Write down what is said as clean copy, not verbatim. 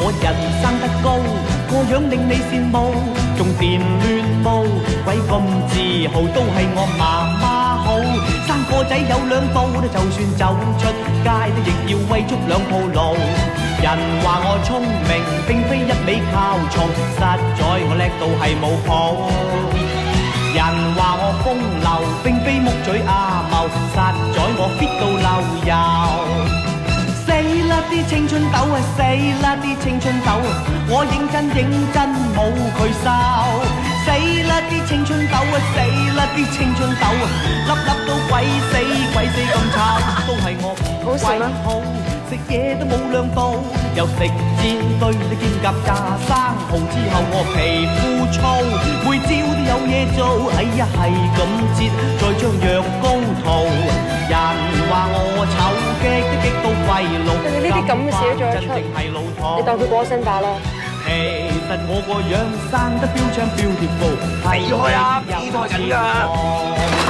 我人生得高，個樣令你羨慕，仲電亂舞，鬼咁自豪，都係我媽媽好。生個仔有兩刀，就算走出街都亦要為足兩鋪路。人話我聰明，並非一味靠從，實在我叻到係冇譜。人話我風流，並非木嘴阿茂，實在我 fit 到漏油。死啦啲青春痘啊！死啦啲青春痘啊！我認真冇佢收。死啦啲青春痘啊！死啦啲青春痘啊！粒粒都鬼死咁臭，都係我唔鬼好，食嘢都冇量度，又食煎堆啲煎鴿炸生蠔之後我皮膚粗，每朝都有嘢做，哎呀係咁折，再將藥膏塗。人話我醜激都激到肺癆，呢啲咁嘅事都做得出，你當佢過身罷咯。其實我個樣生得標槍標貼布，死開啊！邊個人㗎？